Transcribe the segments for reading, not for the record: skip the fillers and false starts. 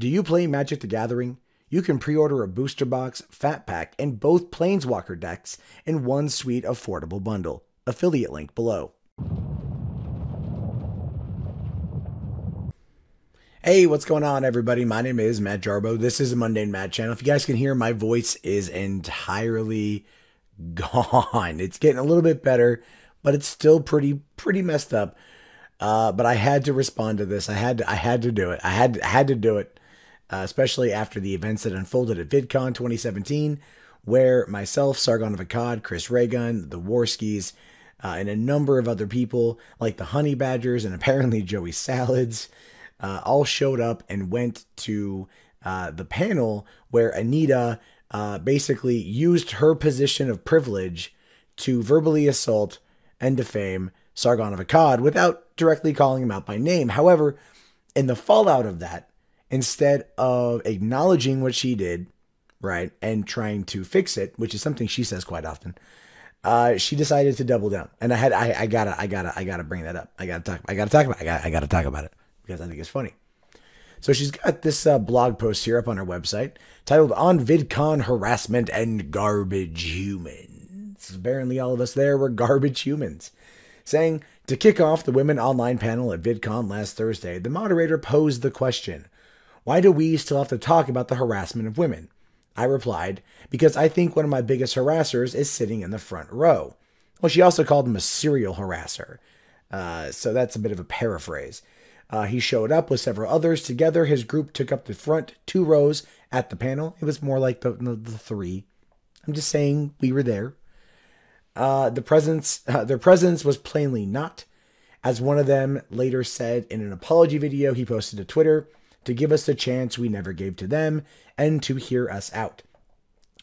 Do you play Magic the Gathering? You can pre-order a booster box, fat pack, and both Planeswalker decks in one sweet, affordable bundle. Affiliate link below. Hey, what's going on, everybody? My name is Matt Jarbo. This is the Mundane Matt channel. If you guys can hear, my voice is entirely gone. It's getting a little bit better, but it's still pretty messed up. But I had to respond to this. I had to do it. I had to do it, especially after the events that unfolded at VidCon 2017, where myself, Sargon of Akkad, Chris Raygun, the Warskis, and a number of other people like the Honey Badgers and apparently Joey Salads, all showed up and went to the panel where Anita basically used her position of privilege to verbally assault and defame Sargon of Akkad without directly calling him out by name. However, in the fallout of that, instead of acknowledging what she did, right, and trying to fix it, which is something she says quite often, she decided to double down. And I gotta bring that up. I gotta talk about it because I think it's funny. So she's got this blog post here up on her website titled "On VidCon Harassment and Garbage Humans." Apparently all of us there were garbage humans. Saying, to kick off the Women Online panel at VidCon last Thursday, the moderator posed the question, why do we still have to talk about the harassment of women? I replied, because I think one of my biggest harassers is sitting in the front row. Well, she also called him a serial harasser. So that's a bit of a paraphrase. He showed up with several others. Together, his group took up the front 2 rows at the panel. It was more like the 3. I'm just saying we were there. Their presence was plainly not, as one of them later said in an apology video he posted to Twitter, to give us the chance we never gave to them and to hear us out,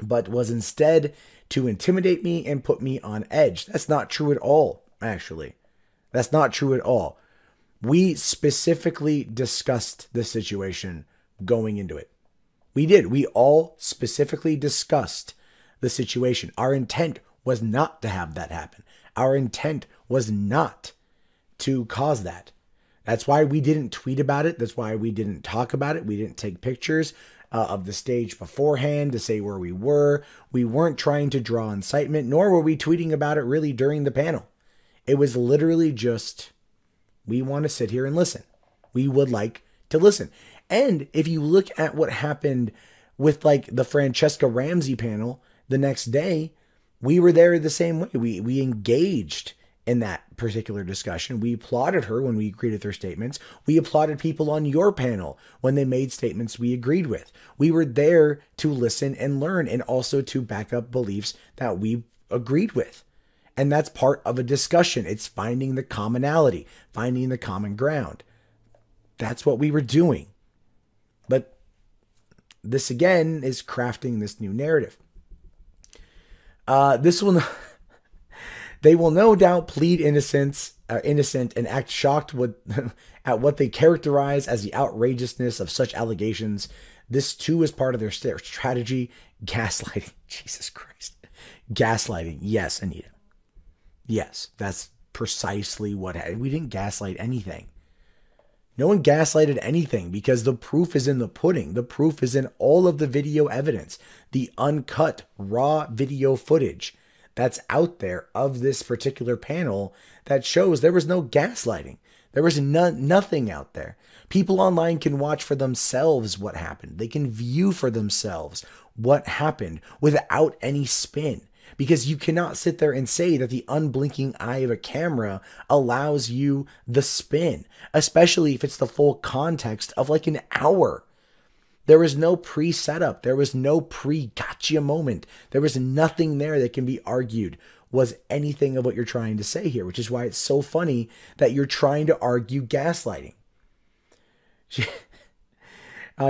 but was instead to intimidate me and put me on edge. That's not true at all, actually. That's not true at all. We specifically discussed the situation going into it. We did. We all specifically discussed the situation. Our intent was not to have that happen. Our intent was not to cause that. That's why we didn't tweet about it. That's why we didn't talk about it. We didn't take pictures of the stage beforehand to say where we were. We weren't trying to draw incitement, nor were we tweeting about it really during the panel. It was literally just, we want to sit here and listen. We would like to listen. And if you look at what happened with like the Francesca Ramsey panel the next day, we were there the same way. We engaged in that particular discussion. We applauded her when we agreed with her statements. We applauded people on your panel when they made statements we agreed with. We were there to listen and learn and also to back up beliefs that we agreed with. And that's part of a discussion. It's finding the commonality, finding the common ground. That's what we were doing. But this again is crafting this new narrative. They will no doubt plead innocent and act shocked at what they characterize as the outrageousness of such allegations. This too is part of their strategy. Gaslighting. Jesus Christ. Gaslighting. Yes, Anita. Yes, that's precisely what happened. We didn't gaslight anything. No one gaslighted anything because the proof is in the pudding. The proof is in all of the video evidence, the uncut, raw video footage that's out there of this particular panel that shows there was no gaslighting. There was nothing out there. People online can watch for themselves what happened. They can view for themselves what happened without any spin. Because you cannot sit there and say that the unblinking eye of a camera allows you the spin, especially if it's the full context of like an hour. There was no pre-setup. There was no pre-gotcha moment. There was nothing there that can be argued was anything of what you're trying to say here, which is why it's so funny that you're trying to argue gaslighting.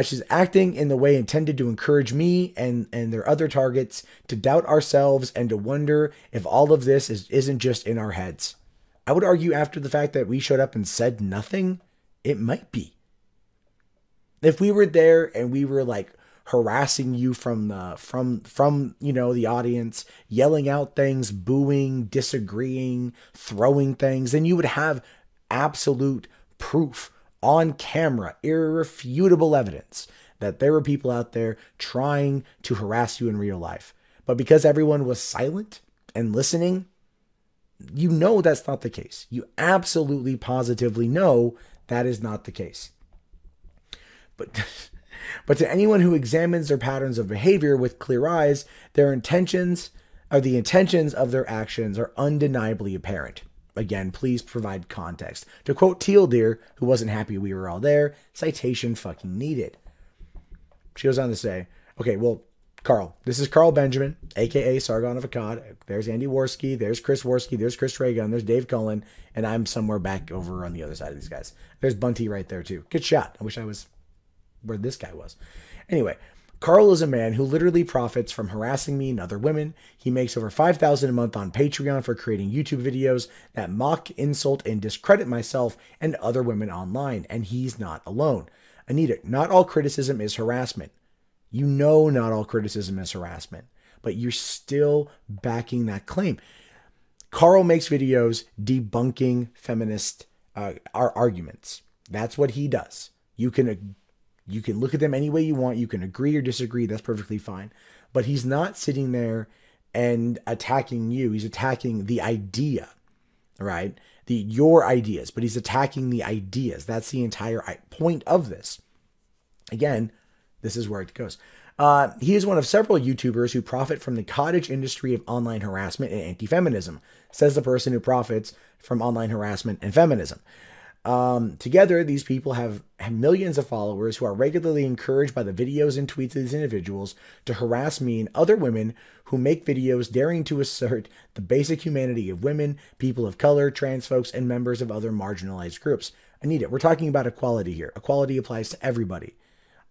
She's acting in the way intended to encourage me and their other targets to doubt ourselves and to wonder if all of this isn't just in our heads. I would argue after the fact that we showed up and said nothing, it might be. If we were there and we were like harassing you from you know, the audience, yelling out things, booing, disagreeing, throwing things, then you would have absolute proof on camera, irrefutable evidence that there were people out there trying to harass you in real life. But because everyone was silent and listening, you know that's not the case. You absolutely positively know that is not the case. But to anyone who examines their patterns of behavior with clear eyes, their intentions or the intentions of their actions are undeniably apparent. Again, please provide context. To quote Teal Deer, who wasn't happy we were all there, citation fucking needed. She goes on to say, okay, well, Carl, this is Carl Benjamin, aka Sargon of Akkad. There's Andy Worski, there's Chris Worski, there's Chris Reagan, there's Dave Cullen, and I'm somewhere back over on the other side of these guys. There's Bunty right there too. Good shot. I wish I was where this guy was. Anyway, Carl is a man who literally profits from harassing me and other women. He makes over $5,000 a month on Patreon for creating YouTube videos that mock, insult, and discredit myself and other women online, and he's not alone. Anita, not all criticism is harassment. You know not all criticism is harassment, but you're still backing that claim. Carl makes videos debunking feminist arguments. That's what he does. You can look at them any way you want. You can agree or disagree. That's perfectly fine. But he's not sitting there and attacking you. He's attacking the idea, right? Your ideas, but he's attacking the ideas. That's the entire point of this. Again, this is where it goes. He is one of several YouTubers who profit from the cottage industry of online harassment and anti-feminism, says the person who profits from online harassment and feminism. Together, these people have millions of followers who are regularly encouraged by the videos and tweets of these individuals to harass me and other women who make videos daring to assert the basic humanity of women, people of color, trans folks, and members of other marginalized groups. Anita, we're talking about equality here. Equality applies to everybody.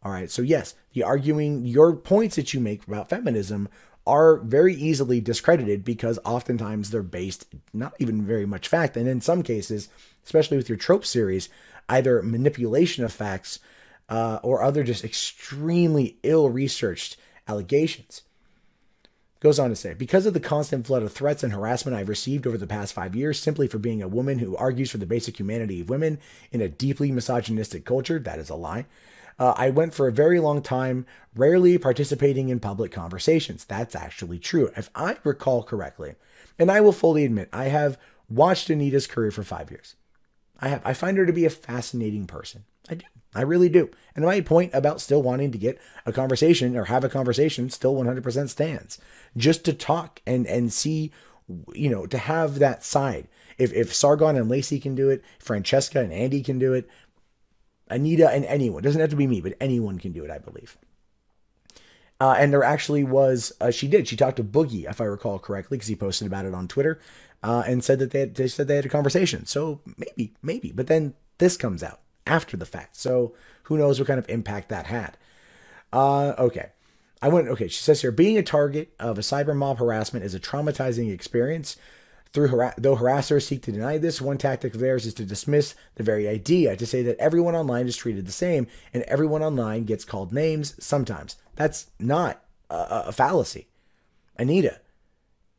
All right. So yes, your points that you make about feminism are very easily discredited because oftentimes they're based not even very much fact. And in some cases, especially with your trope series, either manipulation of facts or other just extremely ill-researched allegations. Goes on to say, because of the constant flood of threats and harassment I've received over the past 5 years, simply for being a woman who argues for the basic humanity of women in a deeply misogynistic culture, that is a lie. I went for a very long time, rarely participating in public conversations. That's actually true, if I recall correctly. And I will fully admit, I have watched Anita's career for 5 years. I find her to be a fascinating person. I do. I really do. And my point about still wanting to get a conversation or have a conversation still 100% stands. Just to talk and see, to have that side. If Sargon and Lacey can do it, Francesca and Andy can do it, Anita and anyone, doesn't have to be me, but anyone can do it, I believe. And there actually was, she talked to Boogie, if I recall correctly, because he posted about it on Twitter, and said that they said they had a conversation. So maybe, but then this comes out after the fact. So who knows what kind of impact that had. Okay. She says here, being a target of a cyber mob harassment is a traumatizing experience. Though harassers seek to deny this, one tactic of theirs is to dismiss the very idea, to say that everyone online is treated the same and everyone online gets called names sometimes. That's not a fallacy. Anita,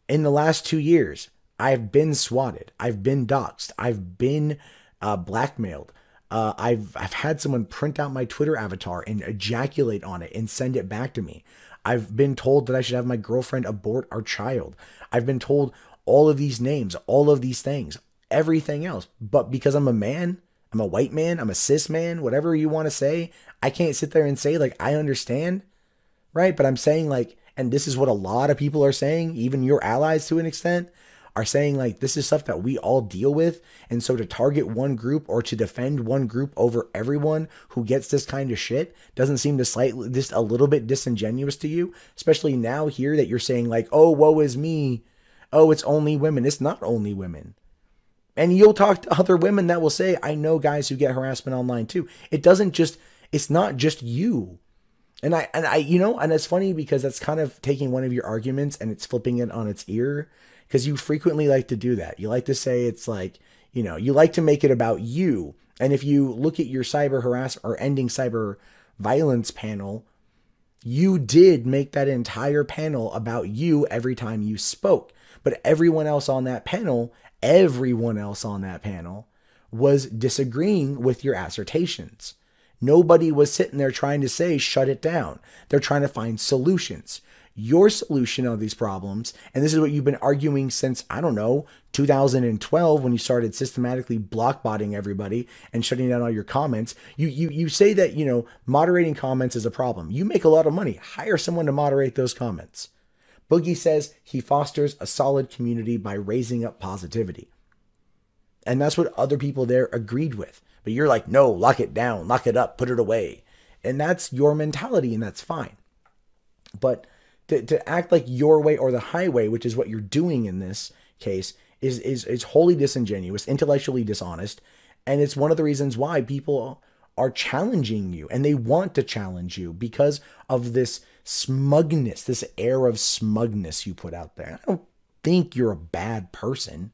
in the last 2 years, I've been swatted. I've been doxxed. I've been blackmailed. I've had someone print out my Twitter avatar and ejaculate on it and send it back to me. I've been told that I should have my girlfriend abort our child. I've been told all of these names, all of these things, everything else. But because I'm a man, I'm a white man, I'm a cis man, whatever you want to say, I can't sit there and say, like, I understand, right? But I'm saying, like, and this is what a lot of people are saying, even your allies to an extent, are saying, like, this is stuff that we all deal with. And so to target one group or to defend one group over everyone who gets this kind of shit doesn't seem to slightly, just a little bit disingenuous to you, especially now here that you're saying, like, oh, woe is me. Oh, it's only women. It's not only women. And you'll talk to other women that will say, I know guys who get harassment online too. It's not just you. And it's funny because that's kind of taking one of your arguments and it's flipping it on its ear, because you frequently like to do that. You like to say it's like, you like to make it about you. And if you look at your cyber harassment or ending cyber violence panel, you did make that entire panel about you every time you spoke. But everyone else on that panel was disagreeing with your assertions. Nobody was sitting there trying to say, shut it down. They're trying to find solutions. Your solution on these problems, and this is what you've been arguing since, I don't know, 2012, when you started systematically blockbotting everybody and shutting down all your comments. You say that, you know, moderating comments is a problem. You make a lot of money. Hire someone to moderate those comments. Boogie says he fosters a solid community by raising up positivity. And that's what other people there agreed with. But you're like, no, lock it down, lock it up, put it away. And that's your mentality, and that's fine. But to act like your way or the highway, which is what you're doing in this case, is wholly disingenuous, intellectually dishonest. And it's one of the reasons why people are challenging you, and they want to challenge you because of this smugness, this air of smugness you put out there. I don't think you're a bad person.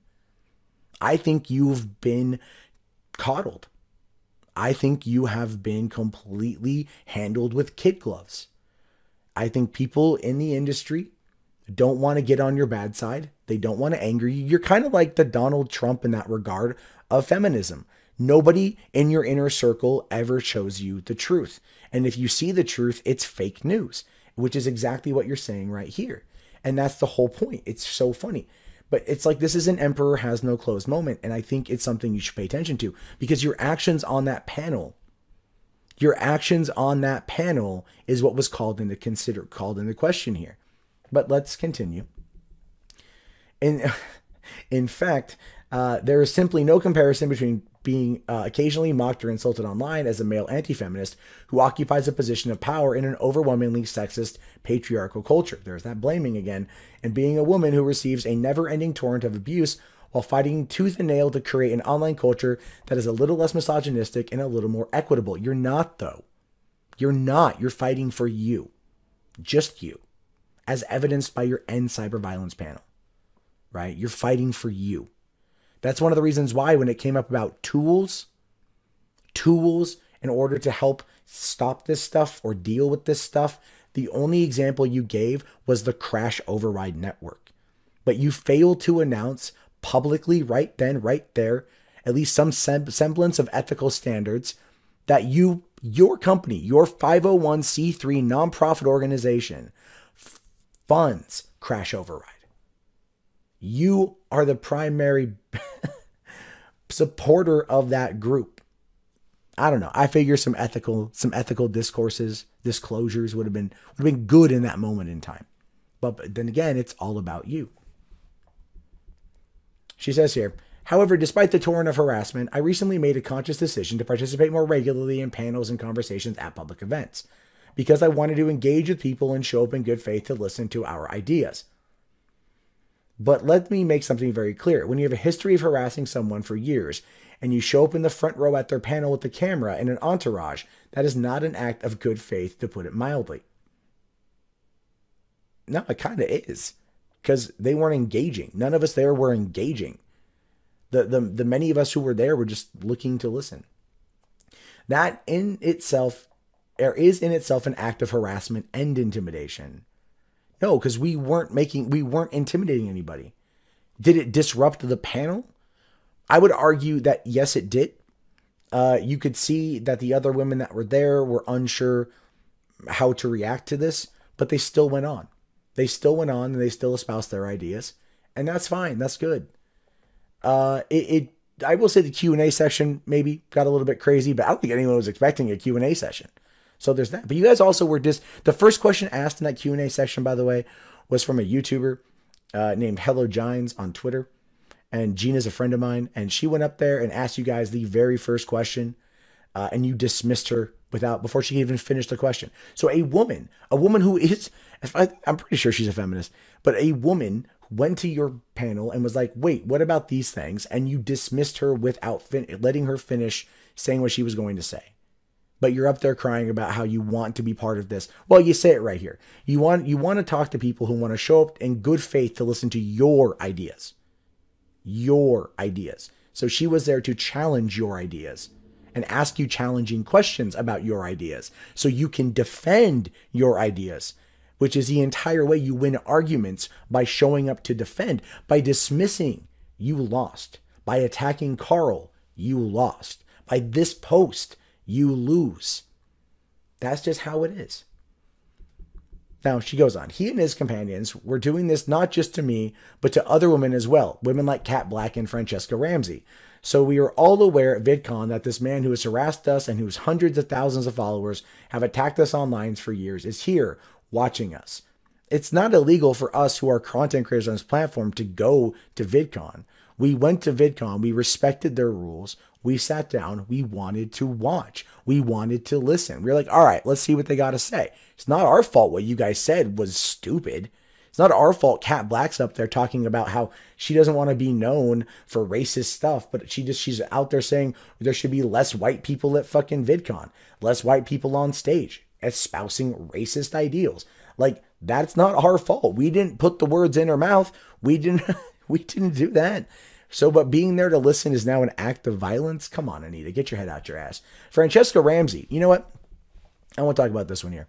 I think you've been coddled. I think you have been completely handled with kid gloves. I think people in the industry don't want to get on your bad side. They don't want to anger you. You're kind of like the Donald Trump in that regard of feminism. Nobody in your inner circle ever shows you the truth. And if you see the truth, it's fake news, which is exactly what you're saying right here. And that's the whole point. It's so funny. But it's like, this is an emperor has no clothes moment. And I think it's something you should pay attention to, because your actions on that panel, is what was called into question here. But let's continue. In fact, there is simply no comparison between being occasionally mocked or insulted online as a male anti-feminist who occupies a position of power in an overwhelmingly sexist, patriarchal culture. There's that blaming again. And being a woman who receives a never-ending torrent of abuse while fighting tooth and nail to create an online culture that is a little less misogynistic and a little more equitable. You're not, though. You're not. You're fighting for you. Just you. As evidenced by your End Cyber Violence panel. Right? You're fighting for you. That's one of the reasons why when it came up about tools in order to help stop this stuff or deal with this stuff, the only example you gave was the crash override network. But you failed to announce publicly right then, right there, at least some semblance of ethical standards that your company, your 501c3 nonprofit organization funds crash override. You are the primary supporter of that group. I don't know. I figure some ethical disclosures would have been good in that moment in time. But then again, it's all about you. She says here, however, despite the torrent of harassment, I recently made a conscious decision to participate more regularly in panels and conversations at public events because I wanted to engage with people and show up in good faith to listen to our ideas. But let me make something very clear. When you have a history of harassing someone for years and you show up in the front row at their panel with the camera and an entourage, that is not an act of good faith, to put it mildly. No, it kind of is, because they weren't engaging. None of us there were engaging. The many of us who were there were just looking to listen. That in itself, there is in itself an act of harassment and intimidation. No, because we weren't intimidating anybody. Did it disrupt the panel? I would argue that yes, it did. You could see that the other women that were there were unsure how to react to this, but they still went on. They still went on and they still espoused their ideas. And that's fine. That's good. I will say the Q&A session maybe got a little bit crazy, but I don't think anyone was expecting a Q&A session. So there's that. But you guys also were the first question asked in that Q&A session, by the way, was from a YouTuber named Hello Gines on Twitter. And Gina's a friend of mine. And she went up there and asked you guys the very first question. And you dismissed her before she even finished the question. So a woman who is, I'm pretty sure she's a feminist, but a woman went to your panel and was like, wait, what about these things? And you dismissed her without letting her finish saying what she was going to say. But you're up there crying about how you want to be part of this. Well, you say it right here. You want to talk to people who want to show up in good faith to listen to your ideas. Your ideas. So she was there to challenge your ideas and ask you challenging questions about your ideas so you can defend your ideas, which is the entire way you win arguments, by showing up to defend. By dismissing, you lost. By attacking Carl, you lost. By this post, you lose. That's just how it is. Now, she goes on. He and his companions were doing this not just to me, but to other women as well. Women like Kat Black and Francesca Ramsey. So we are all aware at VidCon that this man who has harassed us and whose hundreds of thousands of followers have attacked us online for years is here watching us. It's not illegal for us who are content creators on this platform to go to VidCon. We went to VidCon. We respected their rules. We sat down. We wanted to watch. We wanted to listen. We were like, all right, let's see what they got to say. It's not our fault what you guys said was stupid. It's not our fault Kat Black's up there talking about how she doesn't want to be known for racist stuff, but she's out there saying there should be less white people at fucking VidCon, less white people on stage, espousing racist ideals. Like, that's not our fault. We didn't put the words in her mouth. We didn't do that. So, but being there to listen is now an act of violence? Come on, Anita, get your head out your ass. Francesca Ramsey, you know what? I want to talk about this one here.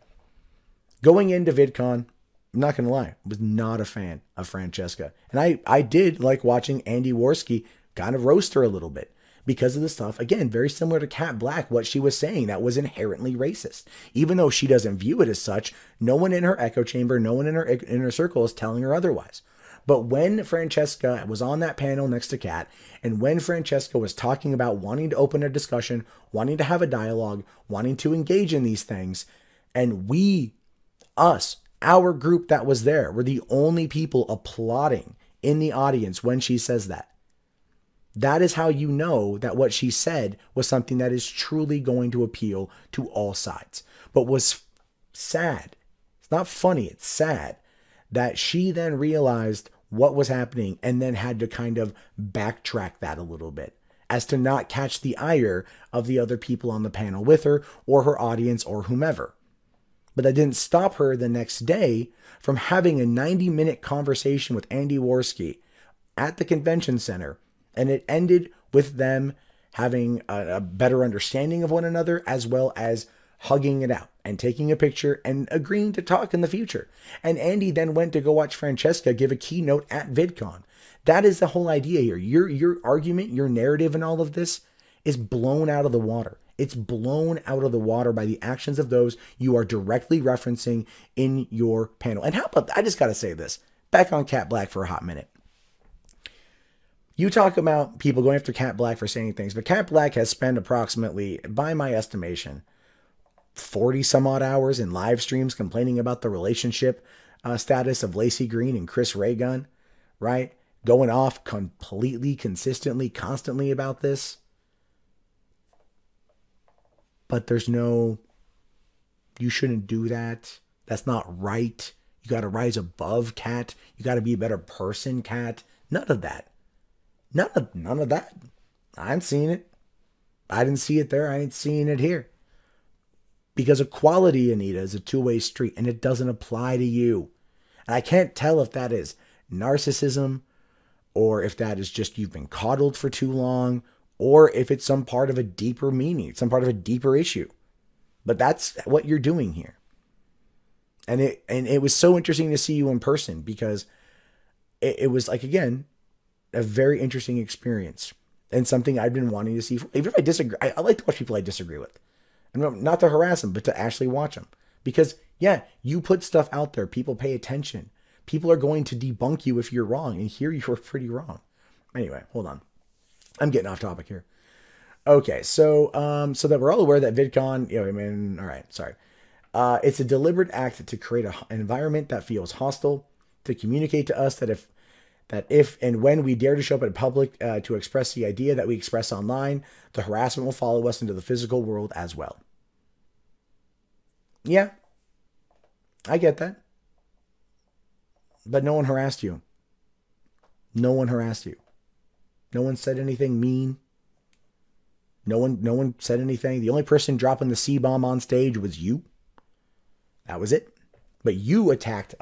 Going into VidCon, I'm not going to lie, I was not a fan of Francesca. And I did like watching Andy Worski kind of roast her a little bit because of the stuff, again, very similar to Kat Black, what she was saying that was inherently racist. Even though she doesn't view it as such, no one in her echo chamber, no one in her inner circle is telling her otherwise. But when Francesca was on that panel next to Kat, and when Francesca was talking about wanting to open a discussion, wanting to have a dialogue, wanting to engage in these things, and our group that was there, were the only people applauding in the audience when she says that. That is how you know that what she said was something that is truly going to appeal to all sides. But was sad. It's not funny, it's sad that she then realized what was happening and then had to kind of backtrack that a little bit as to not catch the ire of the other people on the panel with her or her audience or whomever. But that didn't stop her the next day from having a 90-minute conversation with Andy Worski at the convention center. And it ended with them having a better understanding of one another, as well as hugging it out and taking a picture and agreeing to talk in the future. And Andy then went to go watch Francesca give a keynote at VidCon. That is the whole idea here. Your argument, your narrative and all of this is blown out of the water. It's blown out of the water by the actions of those you are directly referencing in your panel. And how about, I just got to say this, back on Kat Black for a hot minute. You talk about people going after Kat Black for saying things, but Kat Black has spent approximately, by my estimation, 40 some odd hours in live streams complaining about the relationship status of Lacey Green and Chris Ray Gun, right? Going off completely, consistently, constantly about this. But there's no, you shouldn't do that. That's not right. You got to rise above, Kat. You got to be a better person, Kat. None of that. None of that. I ain't seen it. I didn't see it there. I ain't seeing it here. Because equality, Anita, is a two-way street, and it doesn't apply to you. And I can't tell if that is narcissism, or if that is just you've been coddled for too long, or if it's some part of a deeper meaning, some part of a deeper issue. But that's what you're doing here. And it was so interesting to see you in person, because it was, like, again, a very interesting experience and something I've been wanting to see. Even if I disagree, I like to watch people I disagree with. And not to harass them, but to actually watch them. Because, yeah, you put stuff out there. People pay attention. People are going to debunk you if you're wrong. And here you were pretty wrong. Anyway, hold on. I'm getting off topic here. Okay, so that we're all aware that VidCon, all right, sorry. It's a deliberate act to create an environment that feels hostile, to communicate to us that if and when we dare to show up in public to express the idea that we express online, the harassment will follow us into the physical world as well. Yeah, I get that. But no one harassed you. No one harassed you. No one said anything mean. No one said anything. The only person dropping the C-bomb on stage was you. That was it. But you attacked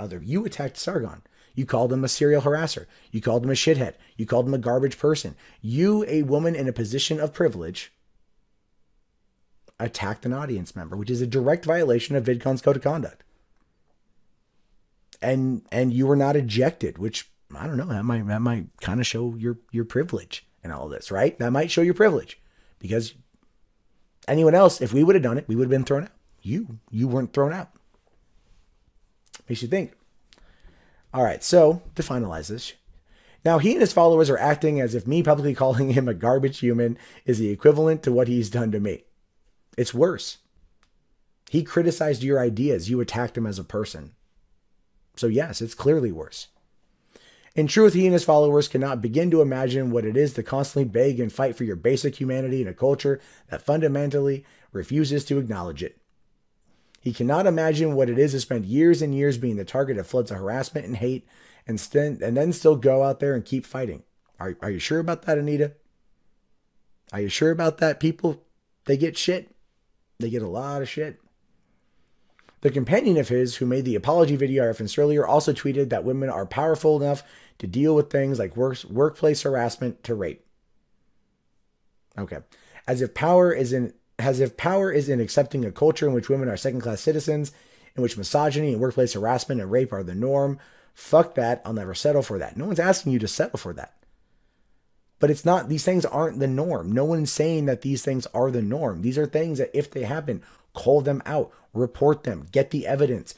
Sargon. You called him a serial harasser. You called him a shithead. You called him a garbage person. You, a woman in a position of privilege, attacked an audience member, which is a direct violation of VidCon's code of conduct. And you were not ejected, which, I don't know, that might kind of show your privilege and all this, right? That might show your privilege, because anyone else, if we would have done it, we would have been thrown out. You weren't thrown out. Makes you think. All right, so to finalize this, now he and his followers are acting as if me publicly calling him a garbage human is the equivalent to what he's done to me. It's worse. He criticized your ideas. You attacked him as a person. So yes, it's clearly worse. In truth, he and his followers cannot begin to imagine what it is to constantly beg and fight for your basic humanity in a culture that fundamentally refuses to acknowledge it. He cannot imagine what it is to spend years and years being the target of floods of harassment and hate, and then still go out there and keep fighting. Are you sure about that, Anita? Are you sure about that? People, they get shit. They get a lot of shit. The companion of his, who made the apology video I referenced earlier, also tweeted that women are powerful enough to deal with things like workplace harassment to rape. Okay. As if power is in accepting a culture in which women are second-class citizens, in which misogyny and workplace harassment and rape are the norm. Fuck that. I'll never settle for that. No one's asking you to settle for that. But it's not, these things aren't the norm. No one's saying that these things are the norm. These are things that if they happen, call them out, report them, get the evidence,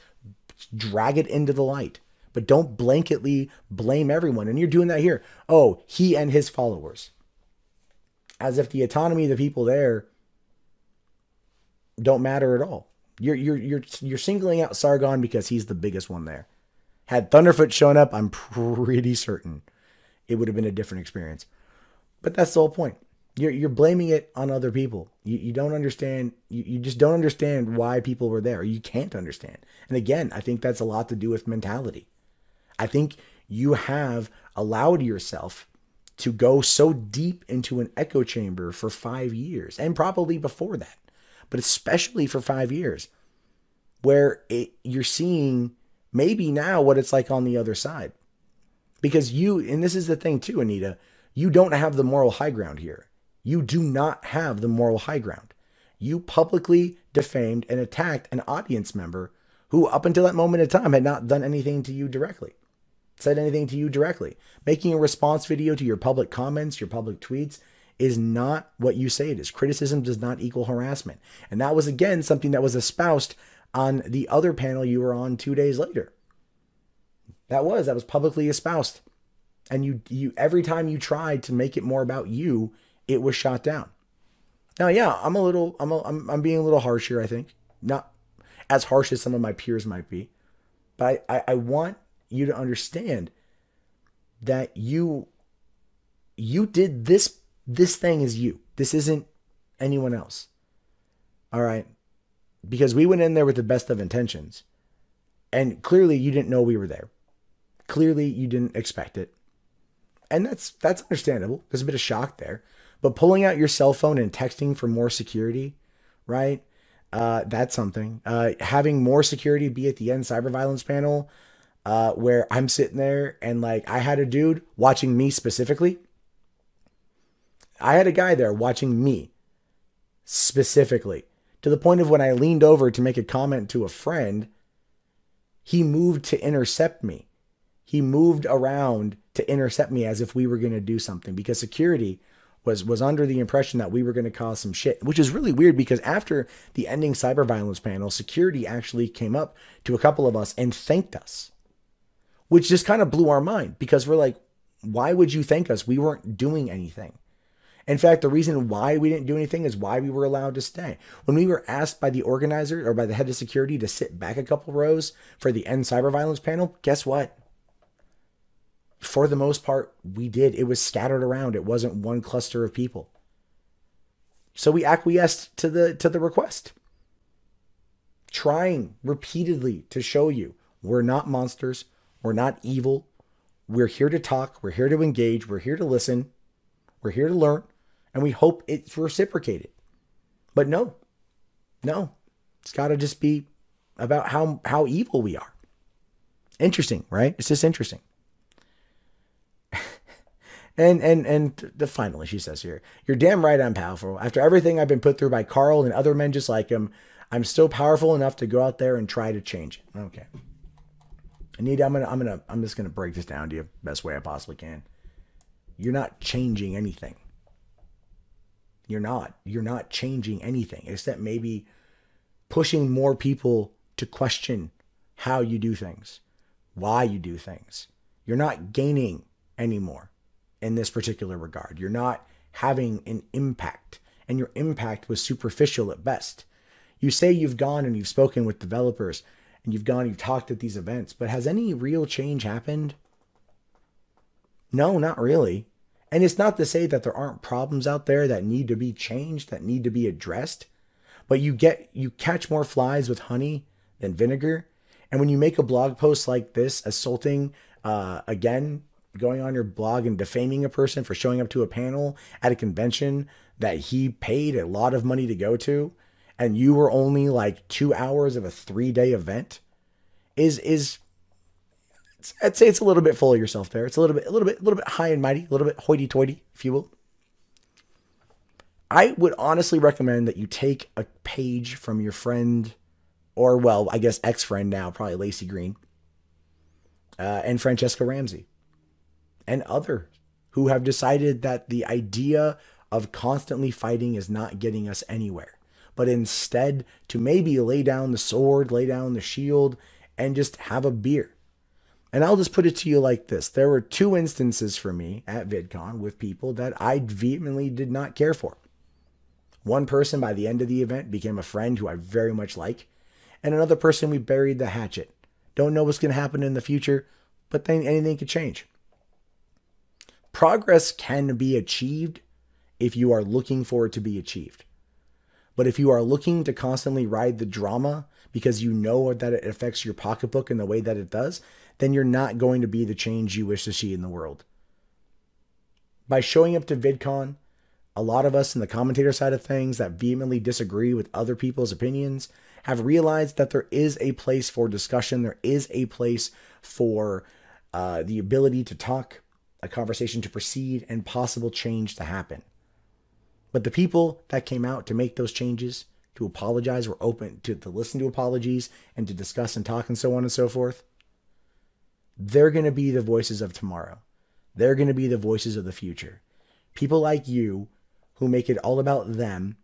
drag it into the light. But don't blanketly blame everyone. And you're doing that here. Oh, he and his followers. As if the autonomy of the people there don't matter at all. You're singling out Sargon because he's the biggest one there. Had Thunderfoot shown up, I'm pretty certain it would have been a different experience. But that's the whole point. You're blaming it on other people. You don't understand. You just don't understand why people were there. You can't understand. And again, I think that's a lot to do with mentality. I think you have allowed yourself to go so deep into an echo chamber for 5 years, and probably before that, but especially for 5 years, where you're seeing maybe now what it's like on the other side. Because and this is the thing too, Anita, you don't have the moral high ground here. You do not have the moral high ground. You publicly defamed and attacked an audience member who up until that moment in time had not done anything to you directly, said anything to you directly. Making a response video to your public comments, your public tweets is not what you say it is. Criticism does not equal harassment. And that was, again, something that was espoused on the other panel you were on 2 days later. That was publicly espoused. And you every time you tried to make it more about you, it was shot down. Now, yeah, I'm being a little harsh here, I think. Not as harsh as some of my peers might be. But I want you to understand that you did this thing is you. This isn't anyone else. All right? Because we went in there with the best of intentions. And clearly you didn't know we were there. Clearly you didn't expect it. And that's understandable. There's a bit of shock there. But pulling out your cell phone and texting for more security, right? That's something. Having more security be at the end cyber violence panel, where I'm sitting there and like I had a dude watching me specifically. I had a guy there watching me specifically, to the point of when I leaned over to make a comment to a friend, he moved to intercept me. He moved around to intercept me as if we were going to do something, because security was under the impression that we were going to cause some shit, which is really weird because after the ending cyber violence panel, security actually came up to a couple of us and thanked us, which just kind of blew our mind because we're like, why would you thank us? We weren't doing anything. In fact, the reason why we didn't do anything is why we were allowed to stay. When we were asked by the organizer or by the head of security to sit back a couple rows for the end cyber violence panel, guess what? For the most part, we did. It was scattered around. It wasn't one cluster of people. So we acquiesced to the request, trying repeatedly to show you we're not monsters. We're not evil. We're here to talk. We're here to engage. We're here to listen. We're here to learn. And we hope it's reciprocated. But no, it's got to just be about how evil we are. Interesting, right? It's just interesting. And finally, she says here, you're damn right I'm powerful. After everything I've been put through by Carl and other men just like him, I'm still powerful enough to go out there and try to change it. Okay. Anita, I'm just gonna break this down to you best way I possibly can. you're not changing anything. You're not changing anything, except maybe pushing more people to question how you do things, why you do things. You're not gaining anymore in this particular regard. You're not having an impact, and your impact was superficial at best. You say you've gone and you've spoken with developers, and you've talked at these events, but has any real change happened? No, not really. And it's not to say that there aren't problems out there that need to be changed, that need to be addressed, but you catch more flies with honey than vinegar. And when you make a blog post like this, assaulting, again, going on your blog and defaming a person for showing up to a panel at a convention that he paid a lot of money to go to, and you were only like 2 hours of a 3-day event, I'd say it's a little bit full of yourself there. It's a little bit high and mighty, a little bit hoity-toity, if you will. I would honestly recommend that you take a page from your friend, or well, I guess ex-friend now, probably Lacey Green, and Francesca Ramsey, and others who have decided that the idea of constantly fighting is not getting us anywhere, but instead to maybe lay down the sword, lay down the shield, and just have a beer. And I'll just put it to you like this. There were 2 instances for me at VidCon with people that I vehemently did not care for. One person by the end of the event became a friend who I very much like. And another person, we buried the hatchet. Don't know what's going to happen in the future, but then anything could change. Progress can be achieved if you are looking for it to be achieved. But if you are looking to constantly ride the drama because you know that it affects your pocketbook in the way that it does, then you're not going to be the change you wish to see in the world. By showing up to VidCon, a lot of us in the commentator side of things that vehemently disagree with other people's opinions have realized that there is a place for discussion. There is a place for the ability to talk, a conversation to proceed, and possible change to happen. But the people that came out to make those changes, to apologize, were open to listen to apologies and to discuss and talk and so on and so forth. They're going to be the voices of tomorrow. They're going to be the voices of the future. People like you who make it all about them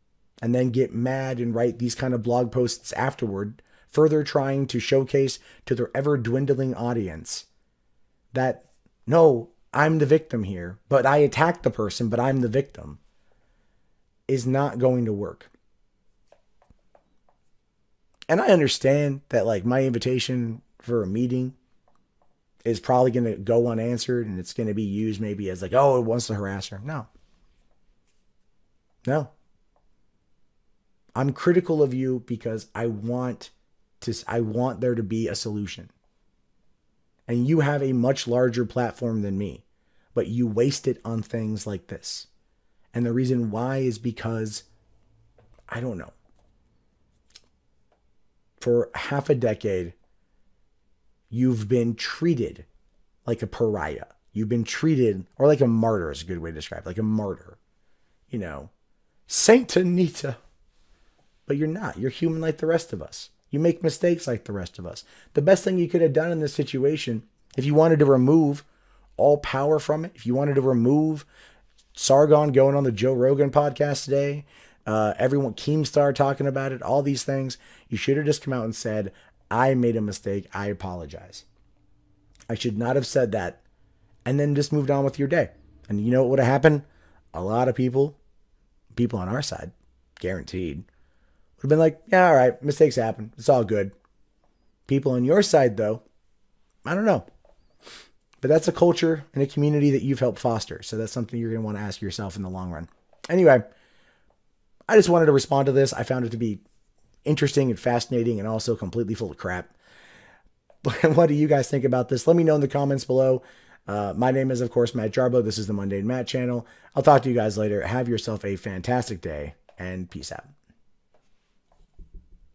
and then get mad and write these kind of blog posts afterward, further trying to showcase to their ever dwindling audience that, no, I'm the victim here, but I attacked the person, but I'm the victim, is not going to work. And I understand that, like, my invitation for a meeting is probably going to go unanswered, and it's going to be used maybe as like, oh, it wants to harass her. No. I'm critical of you because I want there to be a solution. And you have a much larger platform than me, but you waste it on things like this. And the reason why is because, I don't know, for half a decade, you've been treated like a pariah. You've been treated, or like a martyr is a good way to describe it, like a martyr. You know, Saint Anita. But you're not. You're human like the rest of us. You make mistakes like the rest of us. The best thing you could have done in this situation, if you wanted to remove all power from it, if you wanted to remove Sargon going on the Joe Rogan podcast today, everyone, Keemstar talking about it, all these things, you should have just come out and said, I made a mistake. I apologize. I should not have said that. And then just moved on with your day. And you know what would have happened? A lot of people on our side, guaranteed, would have been like, yeah, all right, mistakes happen. It's all good. People on your side, though, I don't know. But that's a culture and a community that you've helped foster. So that's something you're going to want to ask yourself in the long run. Anyway, I just wanted to respond to this. I found it to be interesting and fascinating and also completely full of crap. But what do you guys think about this? Let me know in the comments below. My name is, of course, Matt Jarbo. This is the Mundane Matt channel. I'll talk to you guys later. Have yourself a fantastic day and peace out.